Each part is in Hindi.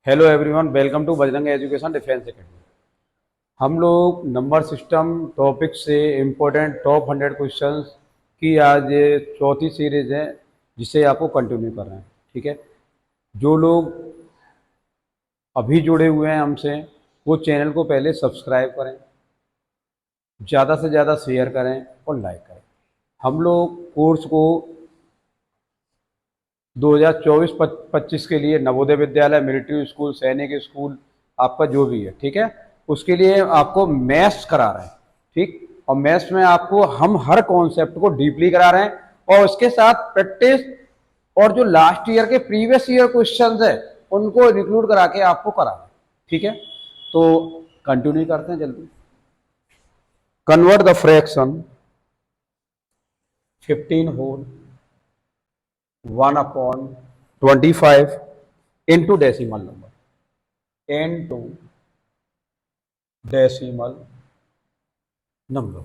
Hello everyone, welcome to Bajrang education defence academy. हम लोग नंबर सिस्टम टॉपिक से इम्पोर्टेंट टॉप 100 क्वेश्चंस की आज ये चौथी सीरीज है, जिसे आपको कंटिन्यू कर रहे हैं। ठीक है, जो लोग अभी जुड़े हुए हैं हमसे, वो चैनल को पहले सब्सक्राइब करें, ज़्यादा से ज़्यादा शेयर करें और लाइक करें। हम लोग कोर्स को 2024-25 के लिए नवोदय विद्यालय, मिलिट्री स्कूल, सैनिक स्कूल, आपका जो भी है, ठीक है, उसके लिए आपको मैथ्स करा रहे हैं। ठीक, और मैथ्स में आपको हम हर कॉन्सेप्ट को डीपली करा रहे हैं और उसके साथ प्रैक्टिस और जो लास्ट ईयर के प्रीवियस ईयर क्वेश्चंस है उनको इंक्लूड करा के आपको करा रहे हैं। ठीक है, तो कंटिन्यू करते हैं जल्दी। Convert the fraction 15 whole 1/25 into decimal number।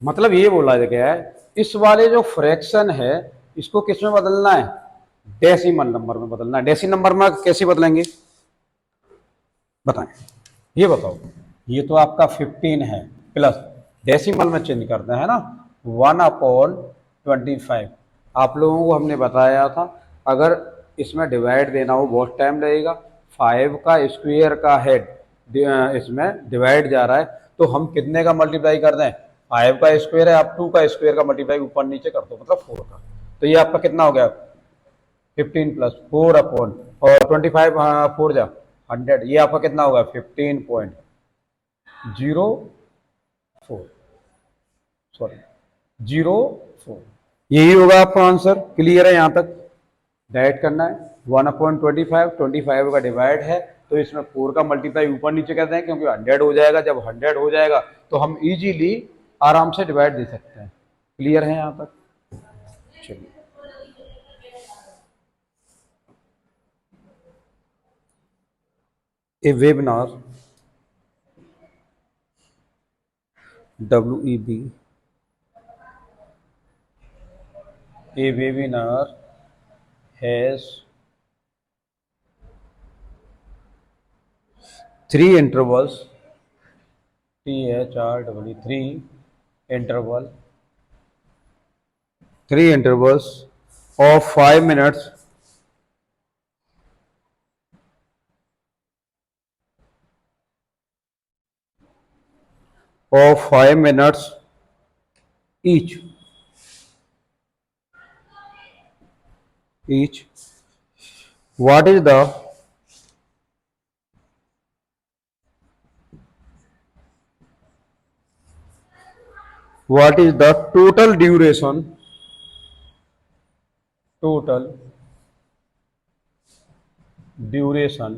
मतलब ये बोला गया है, इस वाले जो फ्रैक्शन है इसको किस में बदलना है? डेसिमल नंबर में बदलना है। डेसिमल नंबर में कैसे बदलेंगे बताएं, ये बताओ। ये तो आपका 15 है, प्लस डेसिमल में चेंज करते हैं ना, 1/25। आप लोगों को हमने बताया था, अगर इसमें डिवाइड देना हो बहुत टाइम लगेगा। 5 का स्क्वायर का हेड इसमें डिवाइड जा रहा है, तो हम कितने का मल्टीप्लाई कर दें? 5 का स्क्वायर है, आप 2 का स्क्वायर का मल्टीप्लाई ऊपर नीचे कर दो, मतलब 4 का। तो ये आपका कितना हो गया? 15 प्लस 4 और 25, 4 जा 100। ये आपका कितना होगा? 15.04, सॉरी 04। यही होगा आपका आंसर। क्लियर है? यहां तक डाइट करना है। 1/25 का डिवाइड है, तो इसमें 4 का मल्टीप्लाई ऊपर नीचे करते हैं, क्योंकि 100 हो जाएगा। जब 100 हो जाएगा तो हम इजीली आराम से डिवाइड दे सकते हैं। क्लियर है यहां तक? चलिए, ए webinar WEB, a webinar has 3 intervals, three intervals of 5 minutes each. What is the total duration? Total duration.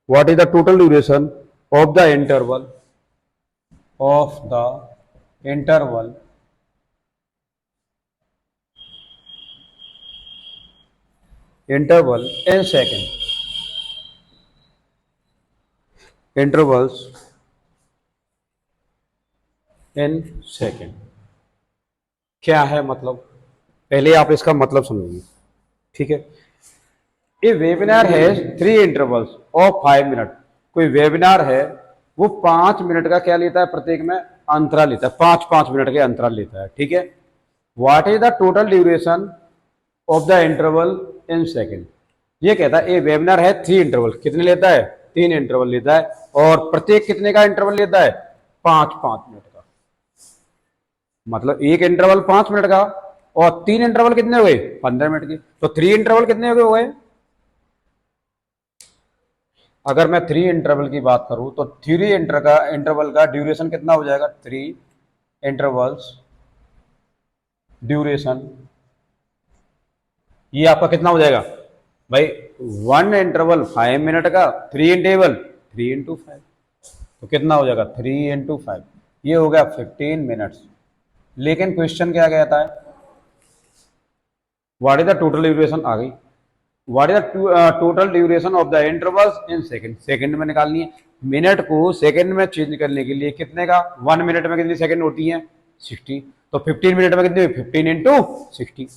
What is the total duration of the interval? Of the interval in second. Intervals in second क्या है मतलब? पहले आप इसका मतलब समझिए। ठीक है, ये वेबिनार है 3 इंटरवल्स ऑफ 5 मिनट। कोई वेबिनार है वो 5 मिनट का क्या लेता है? प्रत्येक में अंतराल लेता है, 5-5 मिनट के अंतराल लेता है। ठीक है, what is the total duration of the interval in second? ये कहता है ये वेबिनार है 3 इंटरवल। कितने लेता है? 3 इंटरवल लेता है, और प्रत्येक कितने का इंटरवल लेता है? 5-5 मिनट का। मतलब एक इंटरवल 5 मिनट का, और 3 इंटरवल कितने हो गए? 15 मिनट की। तो 3 इंटरवल कितने हो गए? अगर मैं 3 इंटरवल की बात करूं तो 3 इंटरवल का ड्यूरेशन कितना हो जाएगा? 3 इंटरवल्स ड्यूरेशन, ये आपका कितना हो जाएगा भाई? 1 इंटरवल 5 मिनट का, 3 इंटरवल 3 × 5, तो कितना हो जाएगा? 3 × 5, ये हो गया 15 मिनट्स। लेकिन क्वेश्चन क्या कहता है? What is the total duration? आ गई। What is the total duration of the intervals in second? Second में निकालनी है। मिनट को सेकंड में चेंज करने के लिए कितने का? 1 मिनट में कितनी सेकंड होती है? 60। तो 15 मिनट में कितनी? 15 × 60।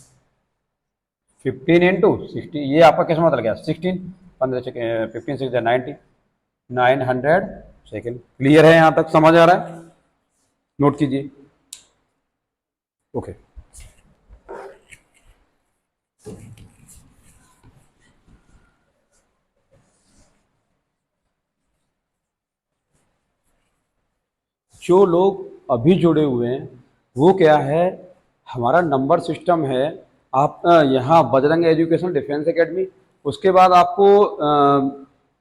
15 × 60, ये आपका कैसे मतलब गया 16, 15 15 6 90, 900 सेकेंड। क्लियर है, यहां तक समझ आ रहा है? नोट कीजिए। ओके। जो लोग अभी जुड़े हुए हैं वो क्या है, हमारा नंबर सिस्टम है। आप यहाँ बजरंग एजुकेशन डिफेंस एकेडमी, उसके बाद आपको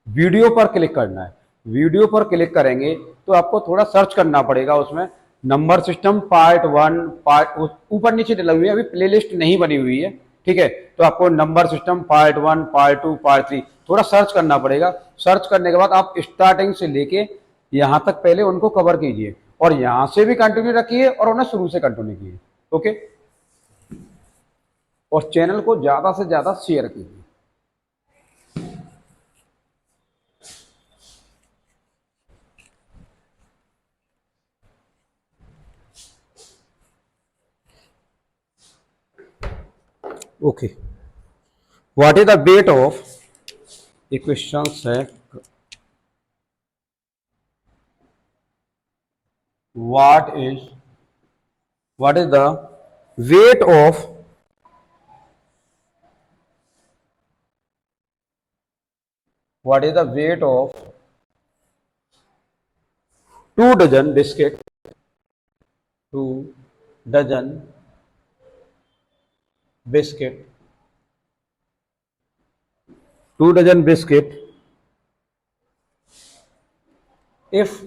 वीडियो पर क्लिक करना है। वीडियो पर क्लिक करेंगे तो आपको थोड़ा सर्च करना पड़ेगा, उसमें नंबर सिस्टम पार्ट 1 पार्ट ऊपर नीचे डली हुई है, अभी प्लेलिस्ट नहीं बनी हुई है, ठीक है। तो आपको number system part 1 part 2 part 3 थोड़ा सर्च करना पड़ेगा। सर्च करने के बाद आप स्टार्टिंग से लेके यहां तक पहले उनको कवर कीजिए और यहां से भी कंटिन्यू रखिए और उन्हें शुरू से कंटिन्यू कीजिए। ओके। और चैनल को ज्यादा से ज्यादा शेयर कीजिए। Okay. What is the weight of, ये क्वेश्चन है, what is the weight of what is the weight of 2 dozen biscuit, 2 dozen biscuit, 2 dozen biscuit if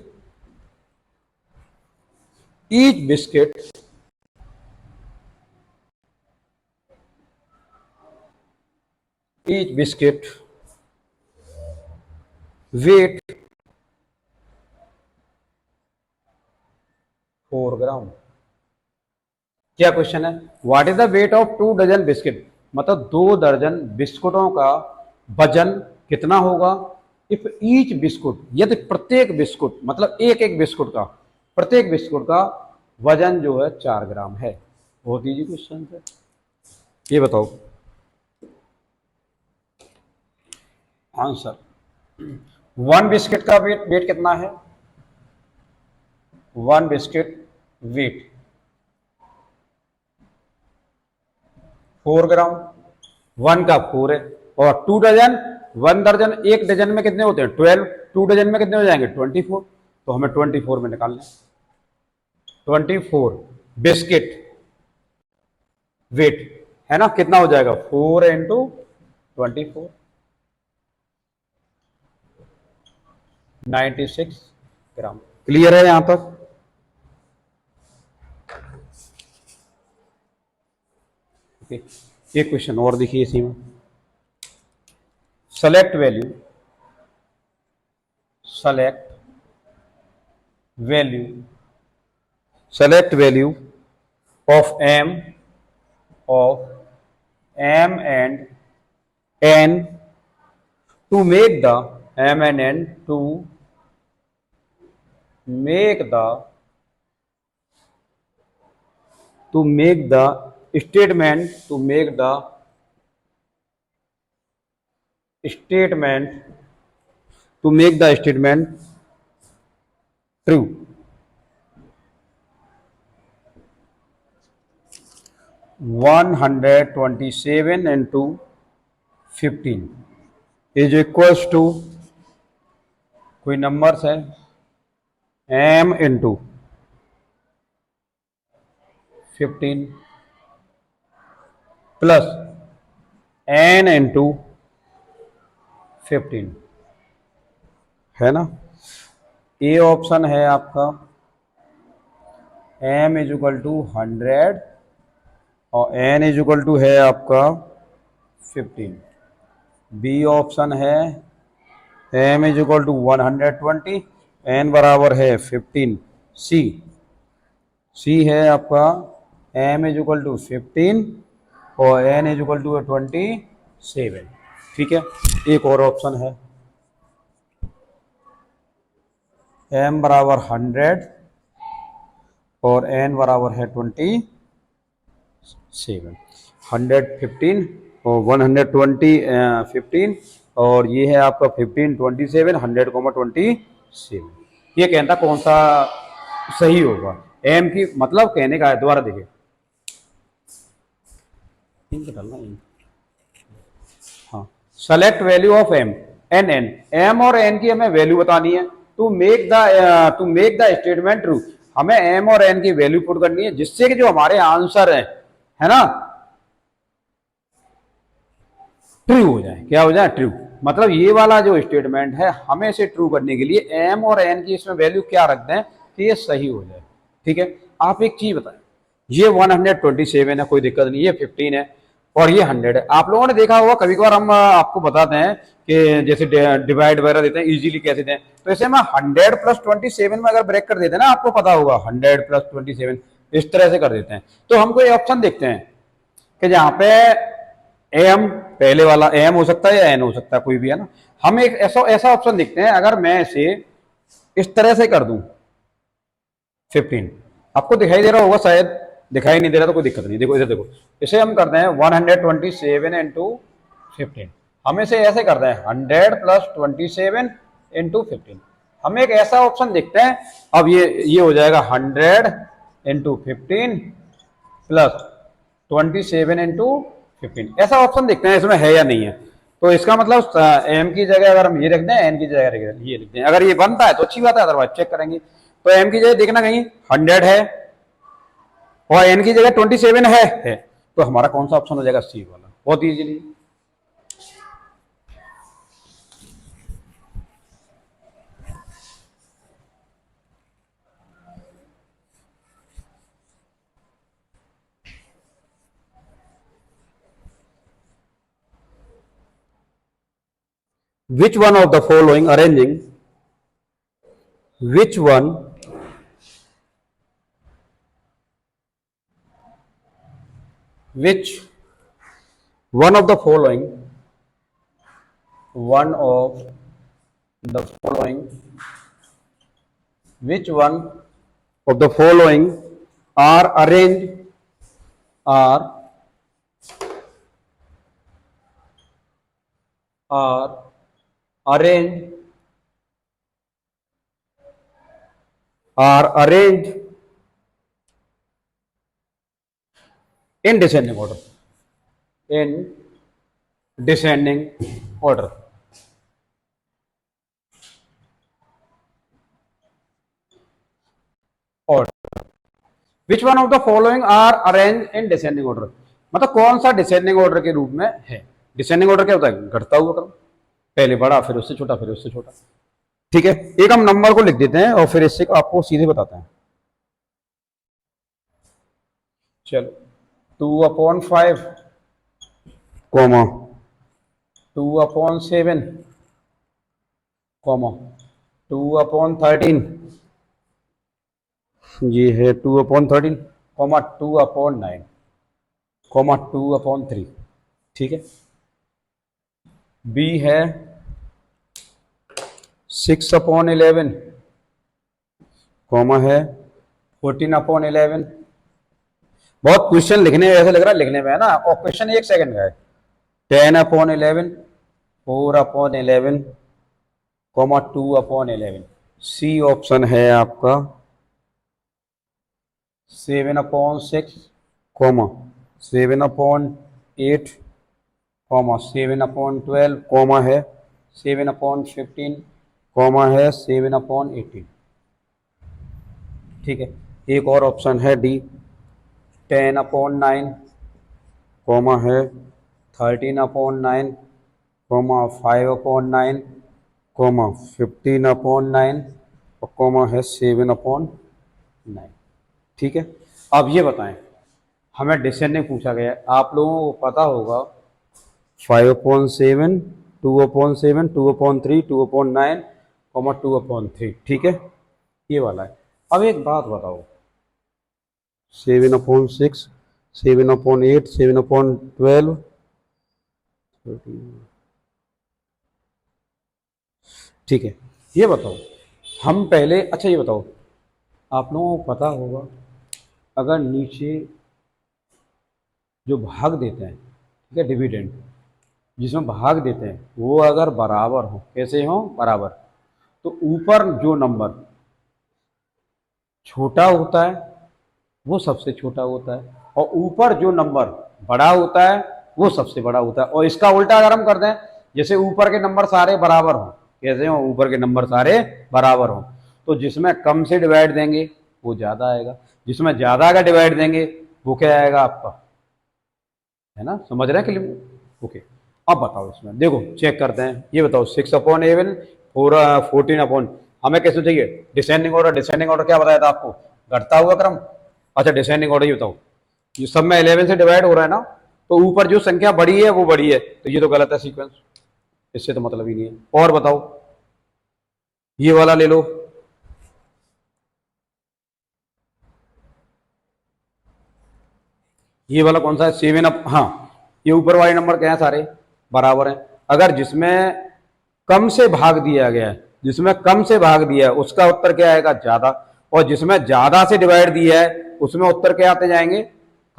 each biscuit weight 4 gram. क्या क्वेश्चन है, what is the weight of 2 dozen biscuit, मतलब 2 दर्जन बिस्कुटों का वजन कितना होगा। इफ ईच बिस्कुट, यदि प्रत्येक बिस्कुट, मतलब एक एक बिस्कुट का, प्रत्येक बिस्कुट का वजन जो है 4 ग्राम है। बहुत इजी क्वेश्चन है, ये बताओ आंसर। 1 बिस्किट का वेट, वेट कितना है, 1 बिस्किट वेट 4 ग्राम, 1 का 4 है। और 2 डजन, 1 दर्जन, एक डजन में कितने होते हैं 12, 2 डजन में कितने हो जाएंगे 24, तो हमें 24 में निकालना है। 24 बिस्किट वेट है ना, कितना हो जाएगा 4 × 24, 96 ग्राम। क्लियर है यहां तक? ओके। एक क्वेश्चन और देखिए इसी में, select value, select value, select value of m and n to make the m and n to make the statement, to make the statement, to make the statement true। 127 into 15 is equals to, कोई नंबर्स है, m into 15 plus n into 15, है ना। ए ऑप्शन है आपका m इज इक्वल टू 100 और n इज इक्वल टू है आपका 15। बी ऑप्शन है m is equal to 120, n बराबर है 15। सी है आपका m इज इक्वल टू 15 और n इज इक्वल टू 27। ठीक है। एक और ऑप्शन है m बराबर 100 और n बराबर है 27। 115 और 120 15 और ये है आपका 15 27 100,27। ये कहता कौन सा सही होगा। एम की मतलब कहने का है, दोबारा देखिए हाँ, select value of M N N, M और एन की हमें वैल्यू बतानी है। To make the statement true, हमें एम और एन की वैल्यू पुट करनी है जिससे कि जो हमारे आंसर है ना, ट्रू हो जाए। क्या हो जाए? ट्रू। मतलब ये वाला जो स्टेटमेंट है हमें इसे ट्रू करने के लिए एम और एन की इसमें वैल्यू क्या रख दें कि ये सही हो जाए। ठीक है, आप एक चीज बताएं, ये 127 है, कोई दिक्कत नहीं, ये 15 है और ये 100 है। आप लोगों ने देखा होगा कभी कभार हम आपको बताते हैं कि जैसे डिवाइड वगैरह देते हैं इजीली कैसे दें, तो ऐसे हम 100 + 27 में अगर ब्रेक कर देते हैं ना, आपको पता होगा 100 + 27 इस तरह से कर देते हैं। तो हम कोई ऑप्शन देखते हैं कि जहां पे एम पहले वाला एम हो सकता है या एन हो सकता है, कोई भी है ना। हम एक ऐसा ऐसा ऑप्शन देखते हैं, अगर मैं इसे इस तरह से कर दूं 15, आपको दिखाई दे रहा होगा, शायद दिखाई नहीं दे रहा तो कोई दिक्कत नहीं। देखो इधर देखो, इसे हम करते हैं 127 × 15, हम इसे ऐसे करते हैं 100 + 27 × 15। हम एक ऐसा ऑप्शन देखते हैं, अब ये हो जाएगा 100 × 15 + 27 × 15। ऐसा ऑप्शन देखते हैं इसमें है या नहीं है। तो इसका मतलब एम की जगह अगर हम ये रख दें, एन की जगह ये लिख दें, अगर ये बनता है तो अच्छी बात है, अदरवाइज चेक करेंगे। तो एम की जगह देखना कहीं 100 है और एन की जगह 27 है, तो हमारा कौन सा ऑप्शन हो जाएगा? सी वाला, बहुत easily. Which one of the following arranging, which one which one of the following, one of the following, which one of the following are are are arranged in descending order, in descending order। और which one of the following are arrange in descending order, मतलब कौन सा डिसेंडिंग ऑर्डर के रूप में है। डिसेंडिंग ऑर्डर क्या होता है? घटता हुआ क्रम, पहले बड़ा फिर उससे छोटा फिर उससे छोटा। ठीक है, एक हम नंबर को लिख देते हैं और फिर इससे आपको सीधे बताते हैं। चलो 2/5 कॉमा 2/7 कॉमा 2/13, ये है 2/13 कॉमा 2/9 कॉमा 2/3। ठीक है, बी है 6/11 कॉमा है 14/11। बहुत क्वेश्चन लिखने में ऐसे लग रहा है, लिखने में है ना, और क्वेश्चन 1 सेकंड का है। 10/11 4/11 कॉमा 2/11। सी ऑप्शन है आपका 7/6 कॉमा 7/8 कॉमा 7/12 कॉमा है 7/15 कॉमा है 7/18। ठीक है, एक और ऑप्शन है डी 10/9 कॉमा है 13/9 कॉमा 5/9 कॉमा 15/9 और कॉमा है 7/9। ठीक है, अब ये बताएं, हमें डिसेंडिंग पूछा गया है, आप लोगों को पता होगा 5/7 2/7 2/3 2/9 कॉमा 2/3। ठीक है, ये वाला है। अब एक बात बताओ, 7/6 7/8 7/12 ठीक है, ये बताओ हम पहले, अच्छा ये बताओ, आप लोगों को पता होगा अगर नीचे जो भाग देते हैं, ठीक है, डिविडेंड जिसमें भाग देते हैं वो अगर बराबर हो, कैसे हो, बराबर, तो ऊपर जो नंबर छोटा होता है वो सबसे छोटा होता है, और ऊपर जो नंबर बड़ा होता है वो सबसे बड़ा होता है। और इसका उल्टा अगर हम कर दें, जैसे ऊपर के नंबर सारे बराबर हो, कैसे हो, ऊपर के नंबर सारे बराबर हो, तो जिसमें कम से डिवाइड देंगे वो ज्यादा आएगा, जिसमें ज्यादा का डिवाइड देंगे वो क्या आएगा आपका, है ना, समझ रहे हैं क्लियर? ओके, अब बताओ इसमें देखो, चेक करते हैं, ये बताओ 6/11 14 हमें कैसे चाहिए, डिसेंडिंग ऑर्डर। डिसेंडिंग ऑर्डर क्या बताया था आपको, घटता हुआ क्रम। अच्छा, डिसेंडिंग ऑर्डर ये बताओ, ये सब में 11 से डिवाइड हो रहा है ना, तो ऊपर जो संख्या बड़ी है वो बड़ी है, तो ये तो गलत है सीक्वेंस, इससे तो मतलब ही नहीं है। और बताओ, ये वाला ले लो, ये वाला कौन सा है, 7 हाँ, ये ऊपर वाले नंबर क्या है, सारे बराबर हैं। अगर जिसमें कम से भाग दिया गया है, जिसमें कम से भाग दिया है उसका उत्तर क्या आएगा, ज्यादा, और जिसमें ज्यादा से डिवाइड दिया है उसमें उत्तर क्या आते जाएंगे,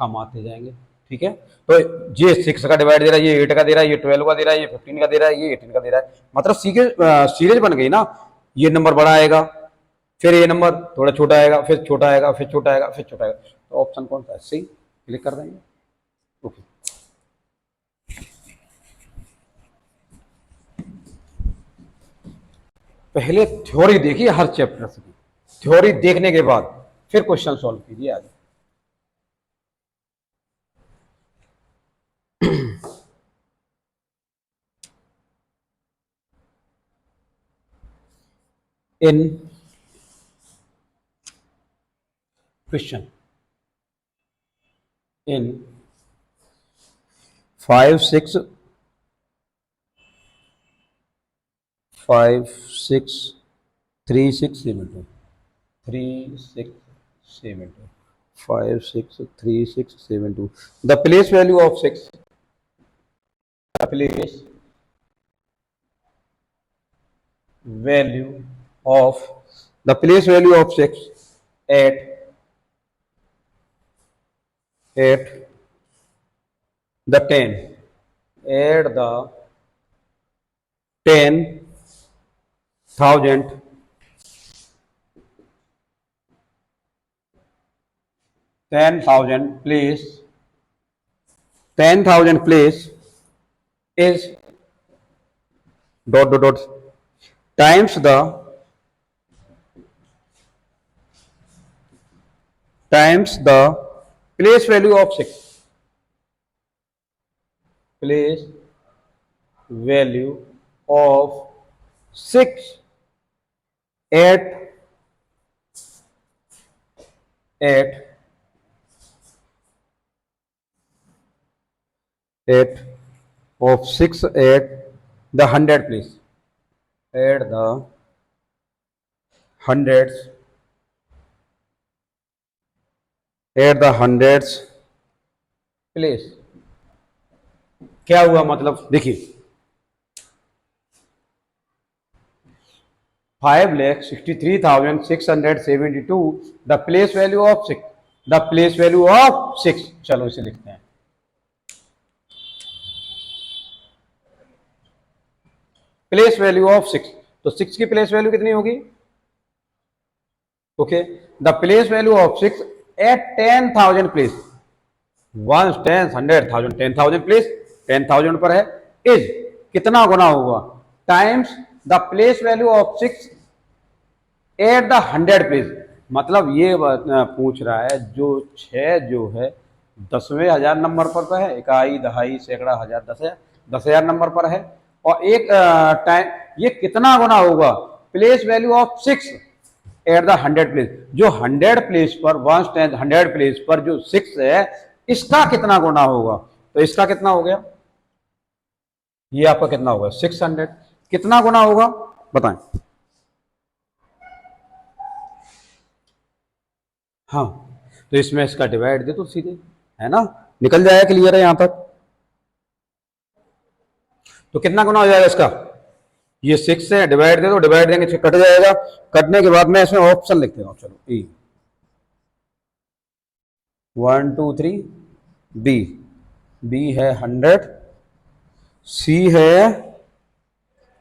कम आते जाएंगे। ठीक है, तो ये 6 का डिवाइड दे रहा है, ये 8 का दे रहा है, ये 12 का दे रहा है, ये 15 का दे रहा है, ये 18 का दे रहा है, मतलब सीरीज बन गई ना। ये नंबर बड़ा आएगा, फिर ये नंबर थोड़ा छोटा आएगा, फिर छोटा आएगा, फिर छोटा आएगा, फिर छोटा आएगा। तो ऑप्शन कौन सा है, सी, क्लिक कर देंगे। ओके, पहले थ्योरी देखिए हर चैप्टर की, थ्योरी देखने के बाद फिर क्वेश्चन सॉल्व कीजिए आगे। इन question in 5 6 5 6 3 6 7 2 3 6 7 2 5 6 3 6 7 2 the place value of 6, the place value of the place value of 6 at the 10, at the 10,000 place, 10,000 place is dot dot dot times the place value of 6, place value of 6 at at of 6 at the 100 place, at the hundreds, at the hundreds place। क्या हुआ मतलब, देखिए 5,63,672 the place value of 6, the place value of 6, चलो इसे लिखते हैं, प्लेस वैल्यू ऑफ 6, तो 6 की प्लेस वैल्यू कितनी होगी, okay, the place value of 6 at 10,000 place, 1 10 100,000 10,000 place 10,000 पर है, इज कितना गुना होगा, times the place value of 6 at the 100 place. मतलब ये पूछ रहा है जो 6 जो है 10वें हजार नंबर पर है, इकाई दहाई सैकड़ा हजार 10,000 10,000 नंबर पर है, और एक टाइम ये कितना गुना होगा, place value of 6 at the 100 place, जो 100 प्लेस पर 1 10 100 प्लेस पर जो 6 है इसका कितना गुना होगा, तो इसका कितना हो गया, ये आपका कितना होगा 600, कितना गुना होगा बताएं। हाँ, तो इसमें इसका डिवाइड दे तो सीधे, है ना, निकल जाएगा, क्लियर है यहां तक। तो कितना गुना हो जाएगा इसका, ये 6 है, डिवाइड दे दो, डिवाइड देंगे कट जाएगा, कटने के बाद मैं इसमें ऑप्शन लिख देता हूं, चलो ई 1 2 3 बी बी है 100, सी है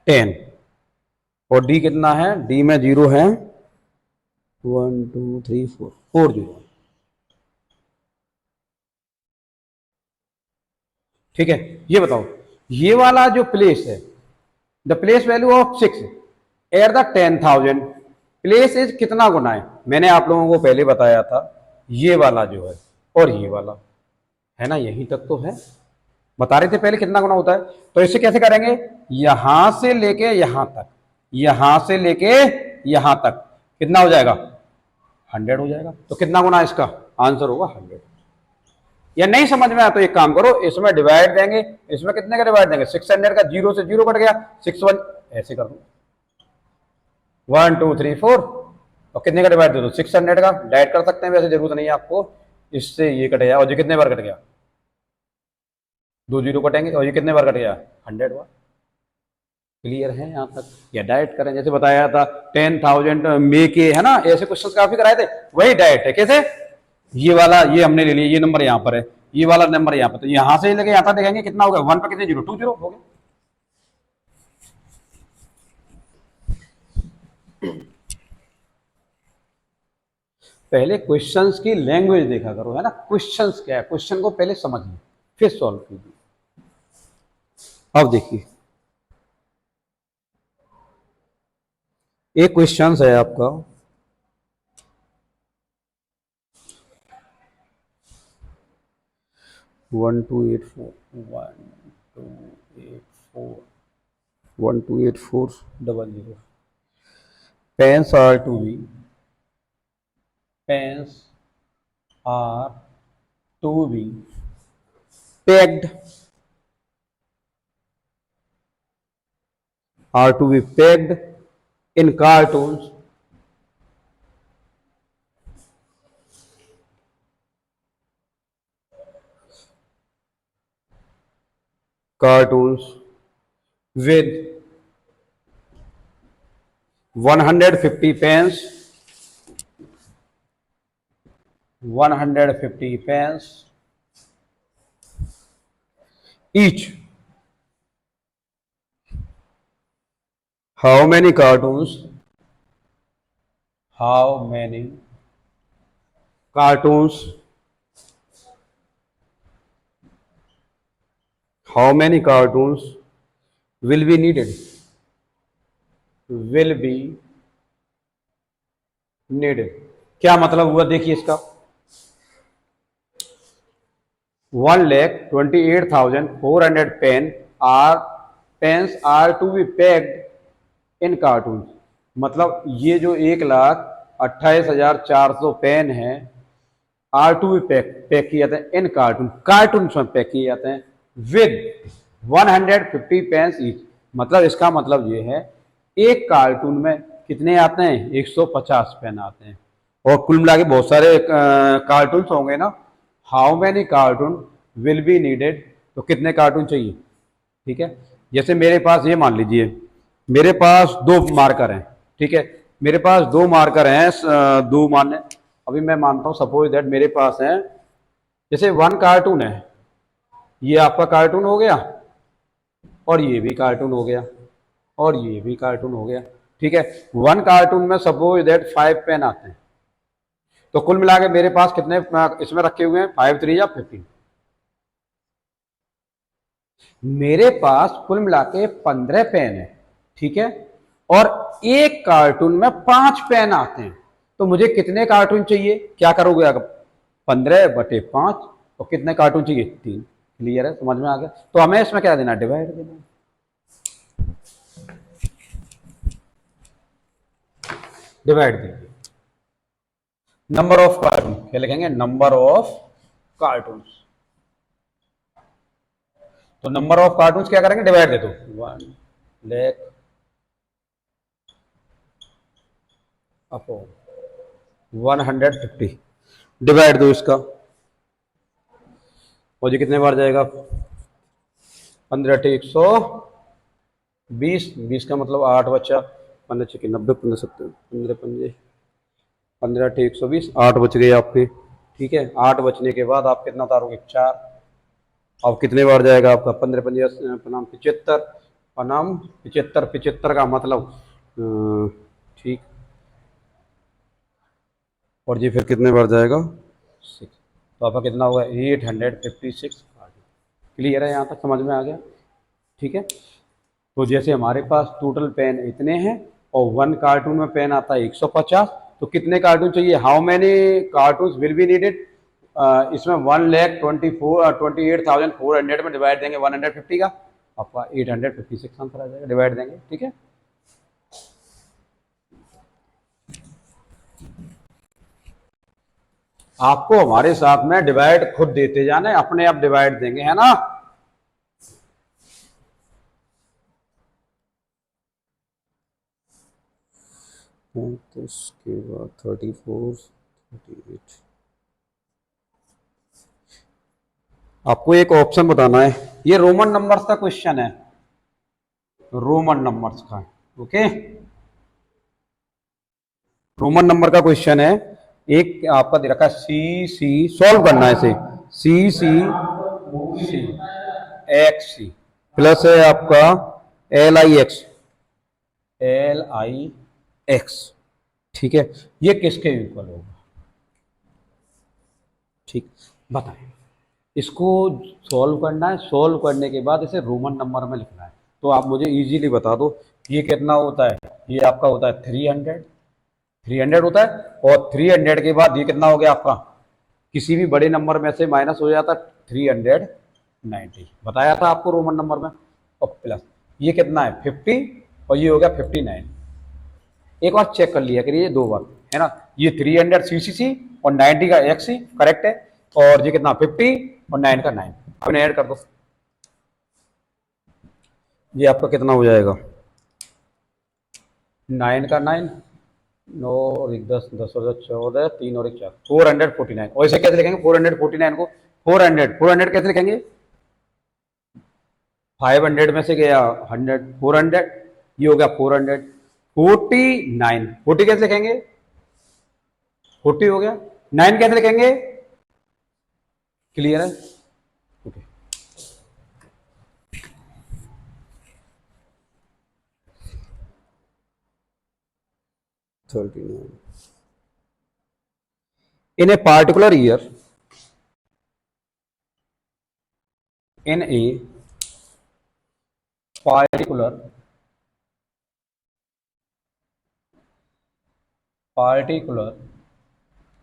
10 और डी कितना है, डी में 0 है 1 2 3 4 4 0। ठीक है, ये बताओ ये वाला जो प्लेस है, the place value of 6 at the 10,000 place is कितना गुना है, मैंने आप लोगों को पहले बताया था ये वाला जो है और ये वाला है ना, यहीं तक तो है, बता रहे थे पहले कितना गुना होता है। तो इसे कैसे करेंगे, यहां से लेके यहां तक, यहां से लेके यहां तक कितना हो जाएगा 100 हो जाएगा। तो कितना गुना इसका आंसर होगा 100। या नहीं समझ में आया तो एक काम करो, इसमें डिवाइड देंगे, इसमें कितने का डिवाइड देंगे 600 का, 0 से 0 कट गया 6 1, ऐसे कर दो 1 2 3 4 और कितने का डिवाइड दे दो 600 का, डाइट कर सकते हैं वैसे, जरूरत नहीं है आपको, इससे ये कट गया और ये कितने बार कट गया 2 0 कटेंगे और ये कितने बार कट गया 100 बार। क्लियर है यहां तक, या डाइट करें जैसे बताया था 10,000 मे के, है ना, ऐसे क्वेश्चंस काफी कराए थे, वही डाइट है। कैसे, ये वाला ये हमने ले लिया, ये नंबर यहां पर है, ये वाला नंबर यहां पर, तो यहां से लेके यहां तक देखेंगे कितना हो गया 1 पर कितने 0 2 0 हो गया। पहले क्वेश्चंस की लैंग्वेज देखा करो, है ना, क्वेश्चंस क्या है, क्वेश्चन को पहले समझिए फिर सॉल्व कीजिए। अब देखिए एक क्वेश्चन है आपका, one two eight four 1284 pens are to be, pens are to be pegged, are to be pegged in cartoons with 150 pence, 150 pence each. How many cartoons? How many cartoons? How many cartoons will be needed? Will be needed. क्या मतलब हुआ देखिए इसका, 1,28,400 pens are to be pegged in cartoons। मतलब ये जो 1,28,400 पेन है आर टू बी पैक किए जाते हैं इन कार्टून, कार्टून में पैक किए जाते हैं विद 150 पेन्स ईच। मतलब इसका मतलब ये है एक कार्टून में कितने आते हैं 150 पेन आते हैं, और कुल मिला के बहुत सारे कार्टून होंगे ना। How many cartoon will be needed, तो कितने कार्टून चाहिए। ठीक है, जैसे मेरे पास ये मान लीजिए मेरे पास 2 मार्कर हैं, ठीक है, मेरे पास 2 मार्कर हैं, 2 माने अभी मैं मानता हूं सपोज दैट मेरे पास है जैसे 1 कार्टून है, ये आपका कार्टून हो गया और ये भी कार्टून हो गया और ये भी कार्टून हो गया। ठीक है, 1 कार्टून में सपोज दैट 5 पेन आते हैं, तो कुल मिला के मेरे पास कितने इसमें रखे हुए हैं 5 3 या 15, मेरे पास कुल मिला के 15 पेन है। ठीक है, और एक कार्टून में 5 पेन आते हैं, तो मुझे कितने कार्टून चाहिए, क्या करोगे अगर 15/5 और कितने कार्टून चाहिए 3। क्लियर है, समझ में आ गया। तो हमें इसमें क्या देना, डिवाइड देना, डिवाइड दीजिए नंबर ऑफ कार्टून, क्या लिखेंगे नंबर ऑफ कार्टून। तो नंबर ऑफ कार्टून क्या करेंगे, डिवाइड दे दो 1 लाख अपॉन 150, डिवाइड दो इसका, और ये कितने बार जाएगा 15 × 120, 20 का मतलब 8 बचा, 15 × 90, 15 70, 15 5 15 × 120, 8 बच गए आपके। ठीक है, 8 बचने के बाद आप कितना उतारोगे 4, अब कितने बार जाएगा आपका 15 पंजे नाम 75 और नाम 75 75 का मतलब ठीक। और जी फिर कितने बार जाएगा 6, तो आपका कितना होगा 856। क्लियर है, यहाँ तक समझ में आ गया? ठीक है। तो जैसे हमारे पास टोटल पेन इतने हैं और 1 कार्टून में पेन आता है 150, तो कितने कार्टून चाहिए, how many cartoon will be needed, इसमें 1,24,28,400 में डिवाइड देंगे 150 का, आपका 856 आंसर आ जाएगा, डिवाइड देंगे। ठीक है। आपको हमारे साथ में डिवाइड खुद देते जाना है, अपने आप डिवाइड देंगे, है ना। तो इसके बाद 34 38, आपको एक ऑप्शन बताना है, ये रोमन नंबर्स का क्वेश्चन है, रोमन नंबर्स का। ओके, रोमन नंबर का क्वेश्चन है, एक आपका दे रखा है सी सी, सॉल्व करना है इसे, सी सी सी एक्स सी प्लस है आपका L I x, L I x. ठीक है, ये किसके इक्वल होगा? ठीक, बताएं। इसको सॉल्व करना है, सॉल्व करने के बाद इसे रोमन नंबर में लिखना है। तो आप मुझे इजीली बता दो, ये कितना होता है, ये आपका होता है 300, 300 होता है, और 300 के बाद ये कितना हो गया आपका, किसी भी बड़े नंबर में से माइनस हो जाता 390, बताया था आपको रोमन नंबर में, और प्लस ये कितना है 50, और ये हो गया 59। एक बार चेक कर लिया करिए दो बार, है ना, ये 300 CCC और 90 का XC करेक्ट है, और ये कितना 50 और 9 का 9, अपने ऐड कर दो, ये आपका कितना हो जाएगा 9 का 9, 9 और 1 10, 10 और 14, 3 और 1 4, 449। और इसे कैसे लिखेंगे 449 को, 400 कैसे लिखेंगे, 500 में से गया 100, 400, ये हो गया 400, 49, 40 कैसे लिखेंगे, 40 हो गया, 9 कैसे लिखेंगे, क्लियर है? Okay, 39 in a particular year, in a particular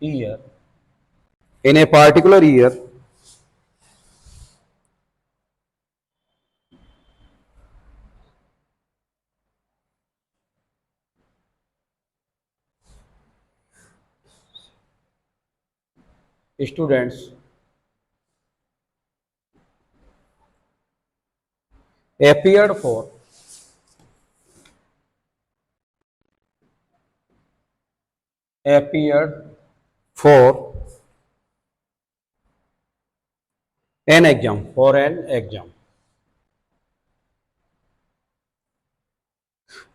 year, in a particular year, students appeared for an exam, for an exam।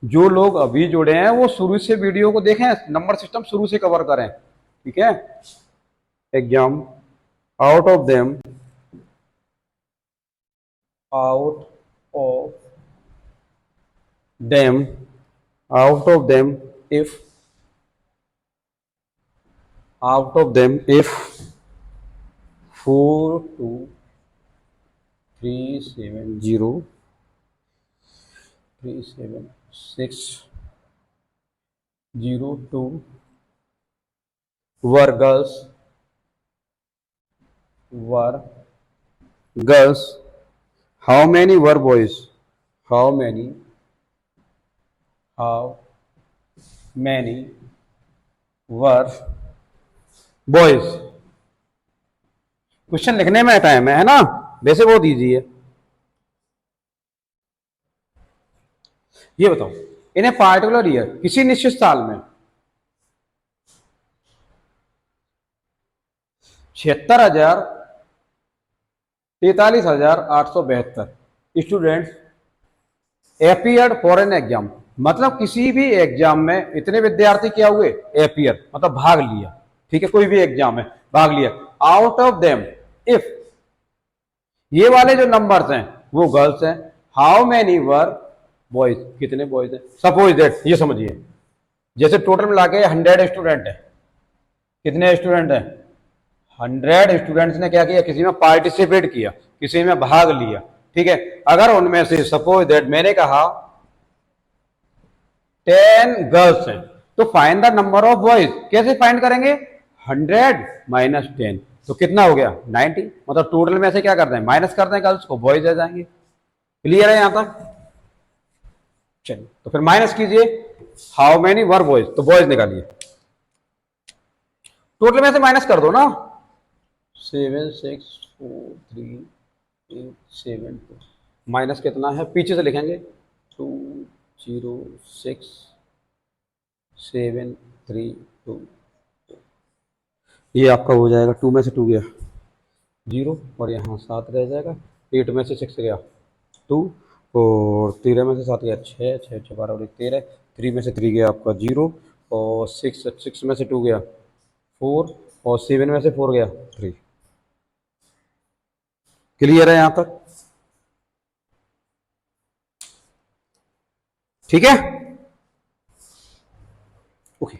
जो लोग अभी जुड़े हैं वो शुरू से वीडियो को देखें, नंबर सिस्टम शुरू से कवर करें। ठीक है, exam out of them, out of them, out of them if 42370 37602 were girls, how many were boys, how many were boys। Question लिखने में टाइम है ना, वैसे बहुत इजी है। ये बताओ, इन ए पार्टिकुलर ईयर, किसी निश्चित साल में 76,43,872 students appeared for an exam, मतलब किसी भी एग्जाम में इतने विद्यार्थी क्या हुए, एपियर मतलब भाग लिया। ठीक है, कोई भी एग्जाम में भाग लिया। आउट ऑफ देम इफ ये वाले जो नंबर्स हैं वो गर्ल्स हैं। हाउ मैनी वर बॉयज, कितने बॉयज हैं। सपोज दैट, ये समझिए, जैसे टोटल मिला के 100 स्टूडेंट है। कितने स्टूडेंट हैं? 100 स्टूडेंट्स ने क्या किया, किसी में पार्टिसिपेट किया, किसी में भाग लिया। ठीक है, अगर उनमें से सपोज दैट मैंने कहा 10 गर्ल्स हैं, तो find the number of boys. कैसे फाइंड करेंगे? 100 माइनस 10, तो कितना हो गया? 90। मतलब टोटल में से क्या करते हैं, माइनस करते हैं गर्ल्स को, बॉयज आ जाएंगे। क्लियर है यहां तक? चलिए, तो फिर माइनस कीजिए। हाउ मेनी वर बॉयज, तो बॉयज निकालिए, टोटल में से माइनस कर दो ना। 7 6 4 3 8 7 2, माइनस कितना है पीछे से लिखेंगे, 2 0 6 7 3 2। ये आपका हो जाएगा, 2 में से 2 गया 0, और यहाँ 7 रह जाएगा। 8 में से 6 गया 2, और 13 में से 7 गया 6, 6 6 12 और 13, 3 में से 3 गया आपका 0, और 6 में से 2 गया 4, और 7 में से 4 गया 3। क्लियर है यहाँ तक? ठीक है, ओके।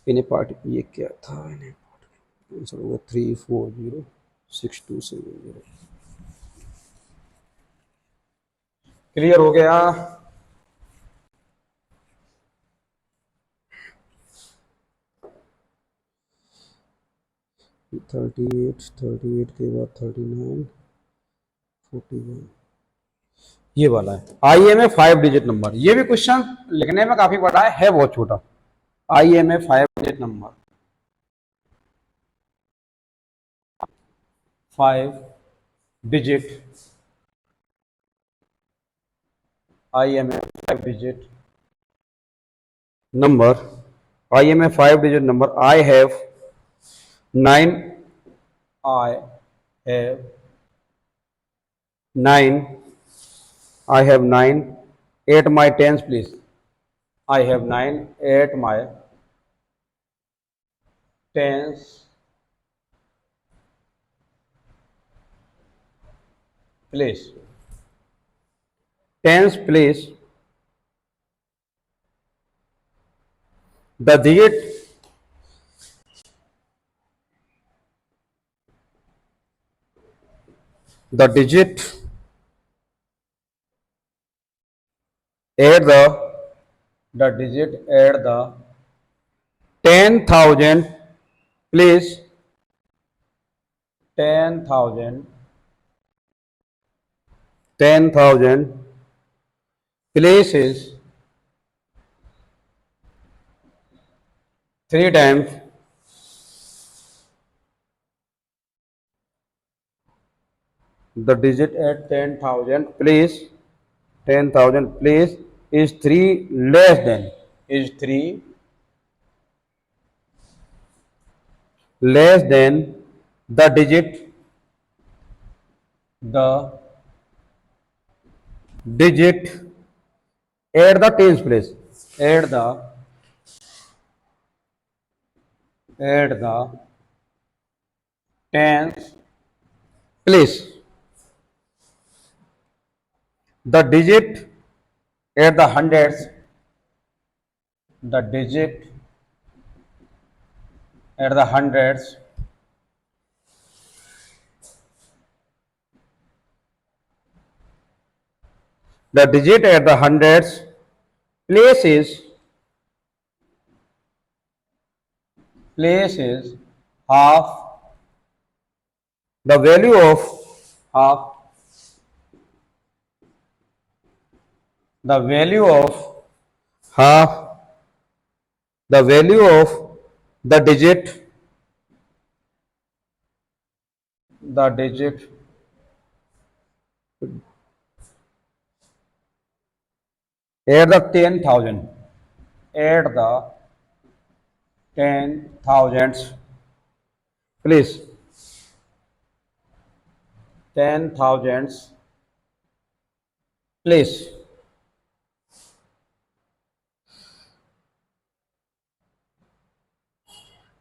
इन्हें पार्ट ये क्या था, इन्हें आंसर होगा 3406270। क्लियर हो गया? थर्टी एट के बाद 39 41, ये वाला है। I am a 5 digit number. ये भी क्वेश्चन लिखने में काफी बड़ा है बहुत छोटा। I am a 5 digit number, 5 digit, I am a 5 digit number, I am a 5 digit number. I have 9, I have 9, I have 9 at my tens place. I have 9 at my tens place. Tens place, the digit, the digit at the digit at the 10,000 place, 10,000, 10,000 places 3 times. The digit at 10,000 place, 10,000 place is 3 less than, is 3 less than the digit, the digit at the tens place, at the tens place, the digit at the hundreds, the digit at the hundreds, the digit at the hundreds places half the value of, half the value of, half the value of the digit, the digit at the 10,000, at the 10,000s please, 10,000s place.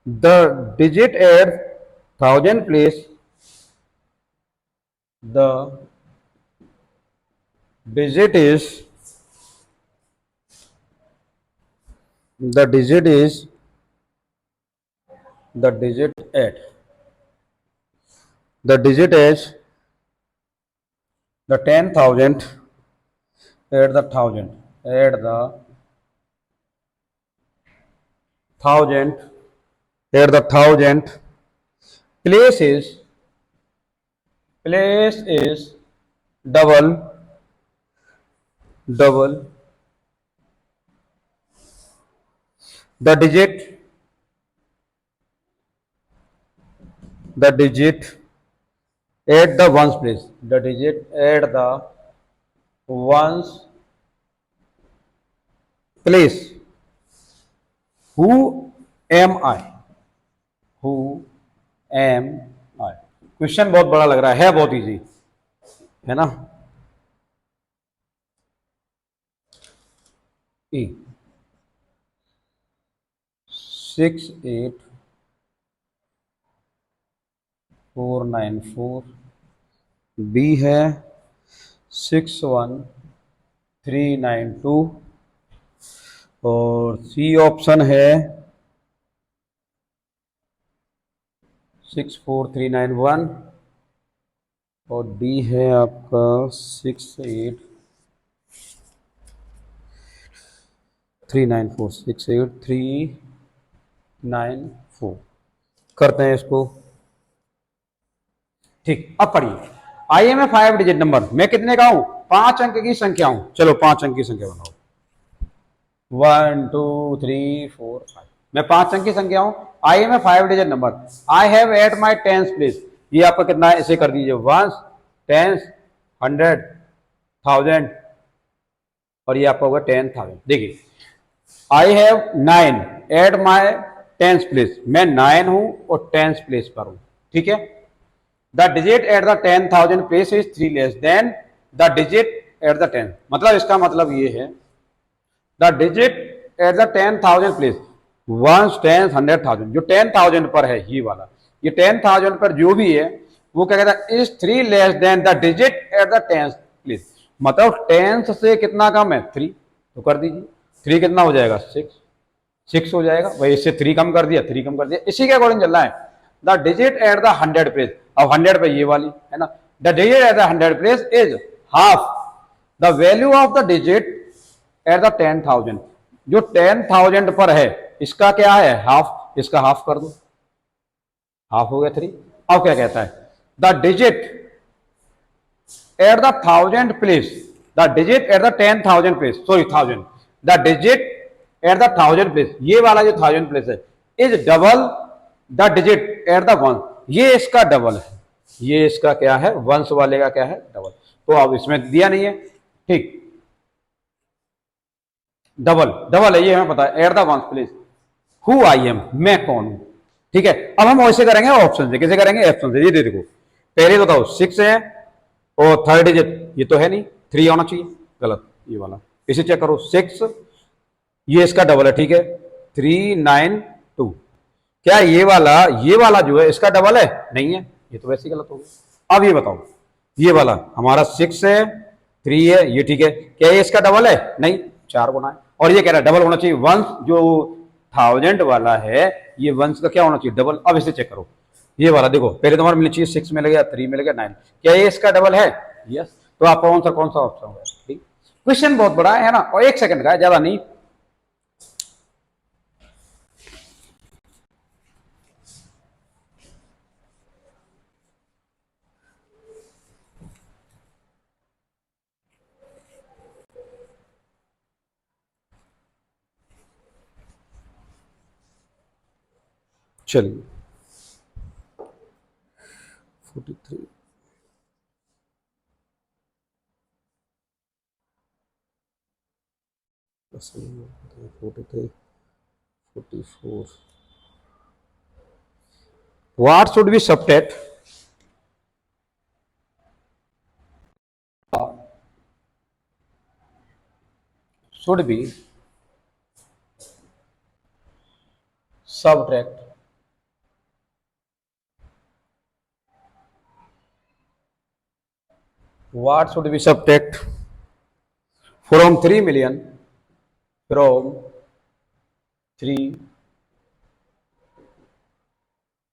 The digit at 1,000 place the digit is the digit is the digit at the digit is the 10,000 at the thousand at the thousand at the thousand place is double the digit at the ones place, the digit at the ones place. Who am I? Who am I? Question बहुत बड़ा लग रहा है बहुत इजी है ना। ई 68494, बी है 61392 और सी ऑप्शन है 64391 और डी है आपका 68394 करते हैं इसको। ठीक, अब पढ़िए। I am a 5 digit number, मैं कितने का हूं? 5 अंक की संख्या हूं। चलो 5 अंक की संख्या बनाओ। 1 2 3 4 5, मैं 5 अंक की संख्या हूं। I am a 5 digit number, I have at my tens place. ये आपका कितना है, इसे कर दीजिए वंस, टेंस, 100, 1000 और ये आपका होगा 10,000। देखिए आई have 9 eight my tens place, मैं 9 हूं और टेंस प्लेस पर हूं। ठीक है, the digit at the 10,000 place is 3 less than the digit at the 10, मतलब इसका मतलब ये है the digit at the 10,000 place, ones, tens, 100,000, जो 10,000 पर है ये वाला, ये 10,000 पर जो भी है वो क्या कहता है, is 3 less than the digit at the 10 place, मतलब टेंस से कितना कम है, 3, तो कर दीजिए 3 कितना हो जाएगा, 6 हो जाएगा। वही इससे 3 कम कर दिया, 3 कम कर दिया, इसी के अकॉर्डिंग चल रहा है। The digit at the 100 place, अब 100 पे ये वाली है ना, the digit at the 100 place is half the value of the digit at the 10,000, जो 10,000 पर है इसका क्या है, हाफ, इसका हाफ कर दो, हाफ हो गया 3। अब क्या कहता है, the digit at the 1000 place, the digit at the 10,000 place, sorry 1000, the digit at the 1000 place, ये वाला जो 1000 प्लेस है, is double the digit at the 1, ये इसका डबल है, ये इसका क्या है, वंश वाले का क्या है, डबल। तो अब इसमें दिया नहीं है, ठीक, डबल डबल है ये हमें पता है, at the ones place, who I am, मैं कौन हूं। ठीक है, अब हम वैसे करेंगे ऑप्शन से, कैसे करेंगे, ऑप्शन से। ये दे देखो, पहले बताओ 6 है और थर्ड डिजिट ये तो है नहीं, 3 होना चाहिए, गलत ये वाला, इसे चेक करो 6, ये इसका डबल है, ठीक है 392, क्या ये वाला जो है इसका डबल है, नहीं है, ये तो वैसे ही गलत हो गया। अब ये बताओ, ये वाला हमारा 6 है, 3 है, ये ठीक है, क्या ये इसका डबल है, नहीं, 4 गुना है, और ये कह रहा है डबल होना चाहिए, वंस जो 1000 वाला है ये वंस का क्या होना चाहिए, डबल। अब इसे चेक करो, ये वाला देखो, पहले तुम्हारा मिलना चाहिए 6 मिल गया, 3 मिल गया, 9, क्या ये इसका डबल है, यस। तो आपका कौन सा ऑप्शन होगा, ठीक। क्वेश्चन बहुत बड़ा है ना, और 1 सेकंड का है, ज्यादा नहीं। चलिए 43, 43, 44, what should be subtract, should be subtract what should we subtract from 3 million, from 3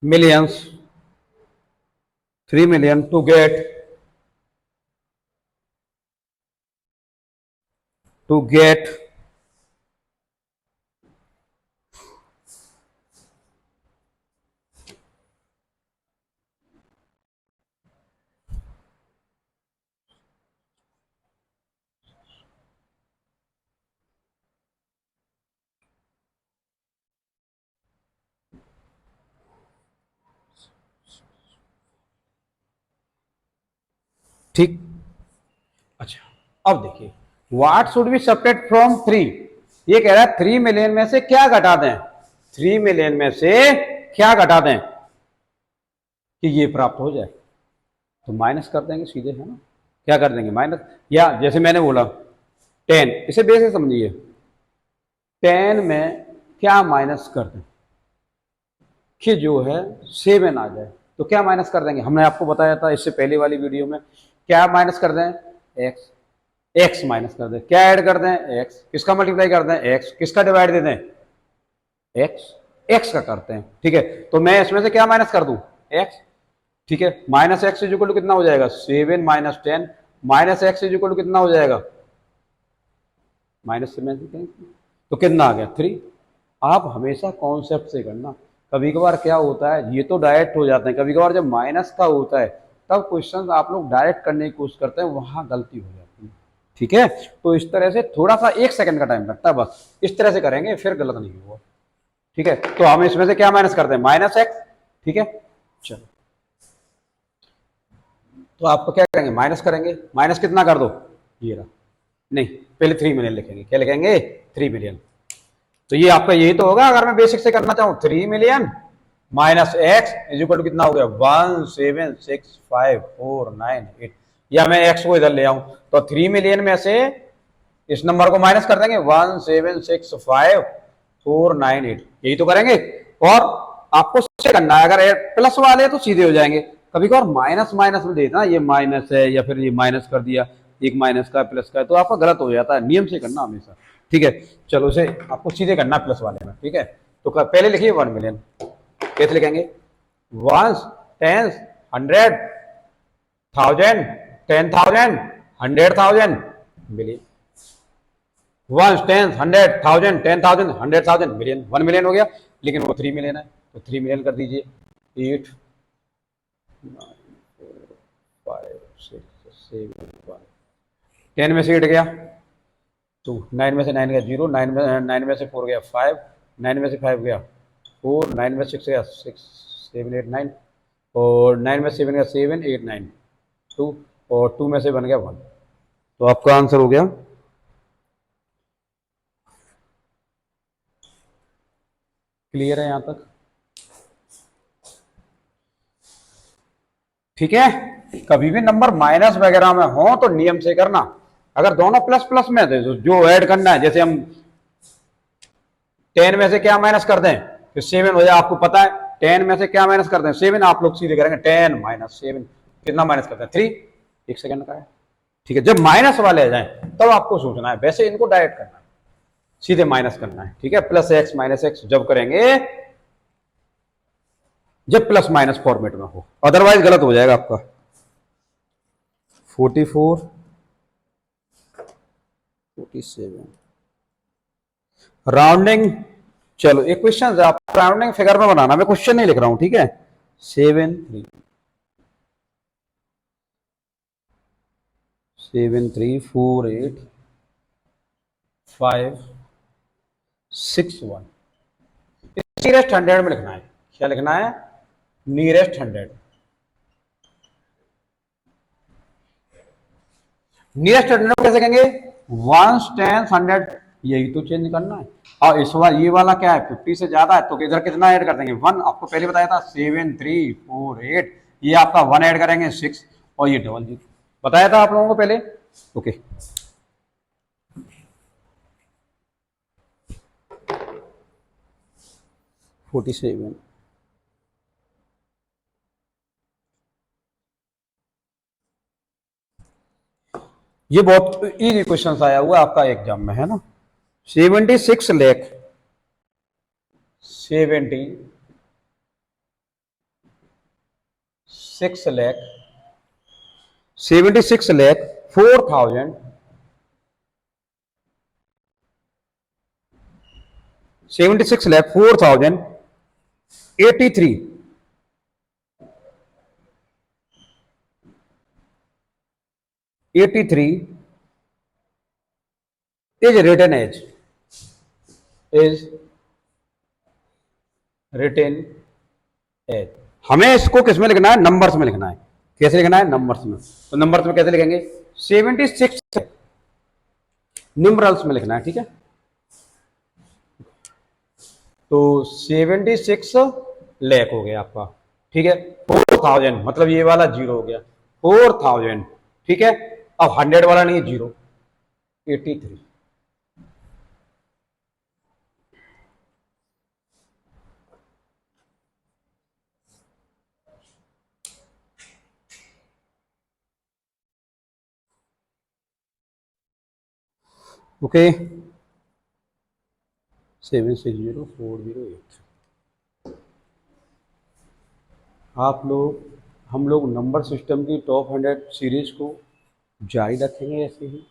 millions, 3 million to get ठीक। अच्छा अब देखिए, what should be subtract from 3, ये कह रहा है 3 मिलियन में से क्या घटा दें, 3 मिलियन में से क्या घटा दें कि ये प्राप्त हो जाए। तो माइनस कर देंगे सीधे, है ना, क्या कर देंगे माइनस, या जैसे मैंने बोला 10, इसे बेसिक समझिए, 10 में क्या माइनस कर दें कि जो है 7 आ जाए। तो क्या माइनस कर देंगे, हमने आपको बताया था इससे पहले वाली वीडियो में, क्या माइनस कर दें, एक्स, एक्स माइनस कर दें, क्या ऐड कर दें, एक्स, किसका मल्टीप्लाई कर दें, एक्स, किसका डिवाइड दे दें, एक्स, एक्स का करते हैं, ठीक है। तो मैं इसमें से क्या माइनस कर दूं, एक्स, ठीक है। Minus X is equal to कितना हो जाएगा, 7 minus 10, minus X is equal to कितना हो जाएगा, माइनस से तो कितना आ गया 3। आप हमेशा कॉन्सेप्ट से करना, कभी कभार क्या होता है, ये तो डायरेक्ट हो जाते हैं, कभी कभार जब माइनस का होता है तब क्वेश्चन आप लोग डायरेक्ट करने की कोशिश करते हैं, वहां गलती हो जाती है, ठीक है। तो इस तरह से थोड़ा सा 1 सेकंड का टाइम लगता है, बस इस तरह से करेंगे फिर गलत नहीं होगा, ठीक है। तो हम इसमें से क्या माइनस करते हैं, माइनस एक्स, ठीक है। चलो तो आपको क्या करेंगे, माइनस करेंगे, माइनस कितना कर दो, ये रहा, नहीं पहले 3 मिलियन लिखेंगे, क्या लिखेंगे, 3 मिलियन। तो ये आपका यही तो होगा, अगर मैं बेसिक से करना चाहूं, 3 million minus X is equal to कितना हो गया, 1765498, या मैं एक्स को इधर ले आऊं तो 3 मिलियन में से इस नंबर को माइनस कर देंगे, 1765498, यही तो करेंगे। और आपको से करना है, अगर प्लस वाले तो सीधे हो जाएंगे, कभी कभार माइनस माइनस में देना, ये माइनस है या फिर ये माइनस कर दिया, एक माइनस का प्लस का है, तो आपका गलत हो जाता है, नियम से करना हमेशा, ठीक है। चलो इसे आपको सीधे करना प्लस वाले में, ठीक है। तो पहले लिखिए 1 मिलियन, कैसे लिखेंगे, ones, tens, 100, 1000, 10,000, 100,000, million, ones, tens, 100, 1000, 10,000, 100,000, million, 1 million हो गया, लेकिन वो 3 मिलियन है, तो 3 मिलियन कर दीजिए, 8 5 6 7 1, 10 में से 8 गया 2, 9 में से 9 गया 0, 9 में से 4 गया 5, 9 में से 5 गया 4, 9 में 6 गया 6 7 8 9, और 9 में 7 गया 7 8 9 2, और 2 में से बन गया 1। तो आपका आंसर हो गया, क्लियर है यहां तक, ठीक है। कभी भी नंबर माइनस वगैरह में हो तो नियम से करना, अगर दोनों प्लस प्लस में थे तो जो ऐड करना है, जैसे हम 10 में से क्या माइनस कर दें, फिर 7 हो जाए, आपको पता है 10 में से क्या माइनस कर दें, 7, आप लोग सीधे करेंगे 10 माइनस 7, कितना माइनस करते हैं 3, 1 सेकंड का है, ठीक है। जब माइनस वाले आ जाए तब आपको सोचना है, वैसे इनको डायरेक्ट करना है, सीधे माइनस करना है, ठीक है। प्लस एक्स माइनस एक्स जब करेंगे, जब प्लस माइनस फॉर्मेट में हो, अदरवाइज गलत हो जाएगा आपका। 44 47 राउंडिंग, चलो एक क्वेश्चन आप राउंडिंग फिगर में बनाना, मैं क्वेश्चन नहीं लिख रहा हूं, ठीक है। 7 3 7 3 4 8 5 6 1, नियरेस्ट 100 में लिखना है, क्या लिखना है, नियरेस्ट 100, नियरेस्ट 100 कैसे कहेंगे, 1 10 100, यही तो चेंज करना है। और इस बार ये वाला क्या है, 50 से ज्यादा है, तो इधर कितना ऐड कर देंगे 1, आपको पहले बताया था 7 3 4 8, ये आपका 1 ऐड करेंगे 6, और ये डबल 0 बताया था आप लोगों को पहले, ओके। 47 ये बहुत इजी क्वेश्चन आया हुआ आपका एग्जाम में, है ना। 76 lakh 76 lakh 4,000 83 is written as हमें इसको किस में लिखना है, नंबर्स में लिखना है। कैसे लिखना है, नंबर्स में। तो नंबर्स में कैसे लिखेंगे, 76 न्यूमरल्स में लिखना है, ठीक है। तो 76 लाख हो गया आपका, ठीक है। 4,000 मतलब ये वाला जीरो हो गया, 4,000, ठीक है। अब 100 वाला नहीं है, जीरो, 83। ओके, 760408। आप लोग, हम लोग नंबर सिस्टम की टॉप 100 सीरीज को जारी रखेंगे ऐसे ही,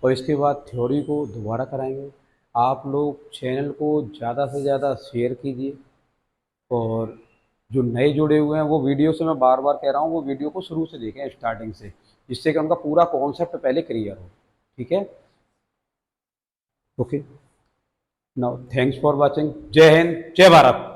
और इसके बाद थ्योरी को दोबारा कराएंगे। आप लोग चैनल को ज़्यादा से ज़्यादा शेयर कीजिए, और जो नए जुड़े हुए हैं वो वीडियो से, मैं बार बार कह रहा हूँ, वो वीडियो को शुरू से देखें, स्टार्टिंग से, जिससे कि उनका पूरा कॉन्सेप्ट पहले क्लियर हो, ठीक है। Okay, now thanks for watching. जय हिंद, जय भारत।